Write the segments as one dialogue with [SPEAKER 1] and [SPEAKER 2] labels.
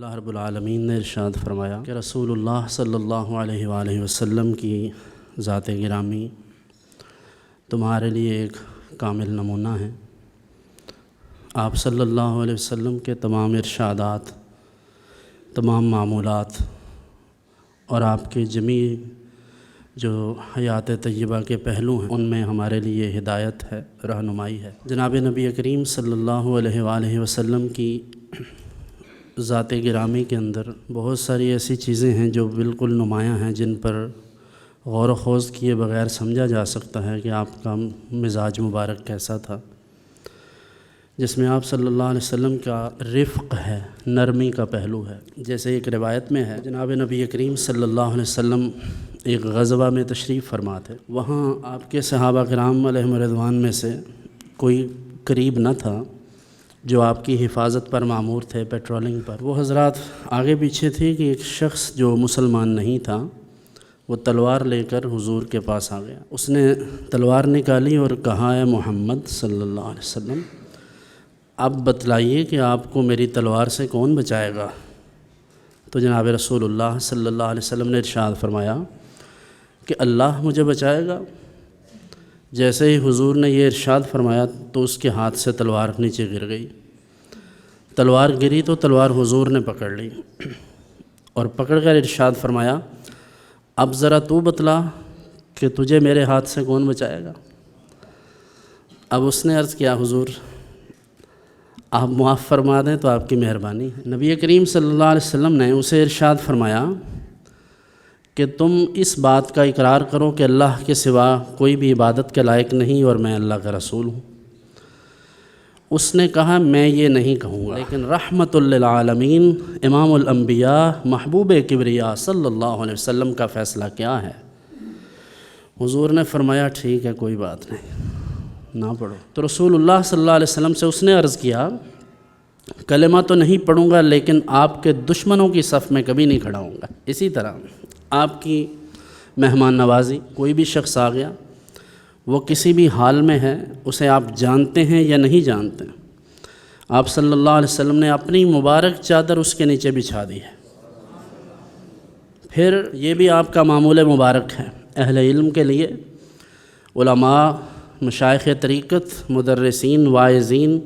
[SPEAKER 1] اللہ رب العالمین نے ارشاد فرمایا کہ رسول اللہ صلی اللہ علیہ وآلہ وسلم کی ذات گرامی تمہارے لیے ایک کامل نمونہ ہے۔ آپ صلی اللہ علیہ وسلم کے تمام ارشادات، تمام معمولات اور آپ کے جمیع جو حیات طیبہ کے پہلو ہیں ان میں ہمارے لیے ہدایت ہے، رہنمائی ہے۔ جناب نبی کریم صلی اللہ علیہ وآلہ وسلم کی ذات گرامی کے اندر بہت ساری ایسی چیزیں ہیں جو بالکل نمایاں ہیں، جن پر غور و خوض کیے بغیر سمجھا جا سکتا ہے کہ آپ کا مزاج مبارک کیسا تھا، جس میں آپ صلی اللہ علیہ وسلم کا رفق ہے، نرمی کا پہلو ہے۔ جیسے ایک روایت میں ہے، جناب نبی کریم صلی اللہ علیہ وسلم ایک غزوہ میں تشریف فرما تھے، وہاں آپ کے صحابہ کرام علیہم رضوان میں سے کوئی قریب نہ تھا جو آپ کی حفاظت پر مامور تھے، پیٹرولنگ پر۔ وہ حضرات آگے پیچھے تھے کہ ایک شخص جو مسلمان نہیں تھا وہ تلوار لے کر حضور کے پاس آ گیا۔ اس نے تلوار نکالی اور کہا، اے محمد صلی اللہ علیہ وسلم، اب بتلائیے کہ آپ کو میری تلوار سے کون بچائے گا؟ تو جناب رسول اللہ صلی اللہ علیہ وسلم نے ارشاد فرمایا کہ اللہ مجھے بچائے گا۔ جیسے ہی حضور نے یہ ارشاد فرمایا تو اس کے ہاتھ سے تلوار نیچے گر گئی۔ تلوار گری تو تلوار حضور نے پکڑ لی اور پکڑ کر ارشاد فرمایا، اب ذرا تو بتلا کہ تجھے میرے ہاتھ سے کون بچائے گا؟ اب اس نے عرض کیا، حضور آپ معاف فرما دیں تو آپ کی مہربانی ہے۔ نبی کریم صلی اللہ علیہ وسلم نے اسے ارشاد فرمایا کہ تم اس بات کا اقرار کرو کہ اللہ کے سوا کوئی بھی عبادت کے لائق نہیں اور میں اللہ کا رسول ہوں۔ اس نے کہا، میں یہ نہیں کہوں گا، لیکن رحمت للعالمین امام الانبیاء محبوب کبریا صلی اللہ علیہ وسلم کا فیصلہ کیا ہے؟ حضور نے فرمایا، ٹھیک ہے، کوئی بات نہیں، نہ پڑھو۔ تو رسول اللہ صلی اللہ علیہ وسلم سے اس نے عرض کیا، کلمہ تو نہیں پڑھوں گا لیکن آپ کے دشمنوں کی صف میں کبھی نہیں کھڑا ہوں گا۔ اسی طرح آپ کی مہمان نوازی، کوئی بھی شخص آ گیا، وہ کسی بھی حال میں ہے، اسے آپ جانتے ہیں یا نہیں جانتے، آپ صلی اللہ علیہ وسلم نے اپنی مبارک چادر اس کے نیچے بچھا دی ہے۔ پھر یہ بھی آپ کا معمول مبارک ہے اہل علم کے لیے، علماء، مشائخ طریقت، مدرسین، واعظین،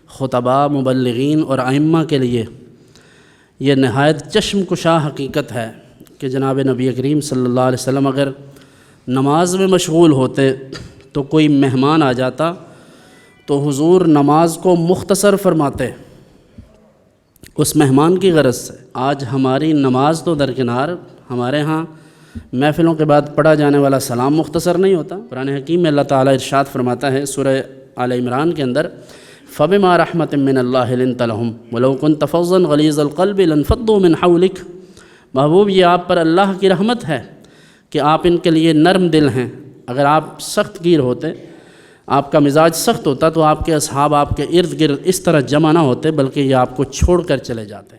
[SPEAKER 1] خطباء، مبلغین اور ائمہ کے لیے یہ نہایت چشم کشا حقیقت ہے کہ جناب نبی کریم صلی اللہ علیہ وسلم اگر نماز میں مشغول ہوتے تو کوئی مہمان آ جاتا تو حضور نماز کو مختصر فرماتے اس مہمان کی غرض سے۔ آج ہماری نماز تو درکنار، ہمارے ہاں محفلوں کے بعد پڑھا جانے والا سلام مختصر نہیں ہوتا۔ قرآن حکیم میں اللہ تعالیٰ ارشاد فرماتا ہے سورہ آل عمران کے اندر، فَبِمَا رَحْمَةٍ مِّنَ اللَّهِ لِنْتَ لَهُمْ وَلَوْ كُنْتَ فَظًّا غَلِيظَ الْقَلْبِ لَانفَضُّوا مِنْ حَوْلِكَ۔ محبوب، یہ آپ پر اللہ کی رحمت ہے کہ آپ ان کے لیے نرم دل ہیں۔ اگر آپ سخت گیر ہوتے، آپ کا مزاج سخت ہوتا تو آپ کے اصحاب آپ کے ارد گرد اس طرح جمع نہ ہوتے، بلکہ یہ آپ کو چھوڑ کر چلے جاتے۔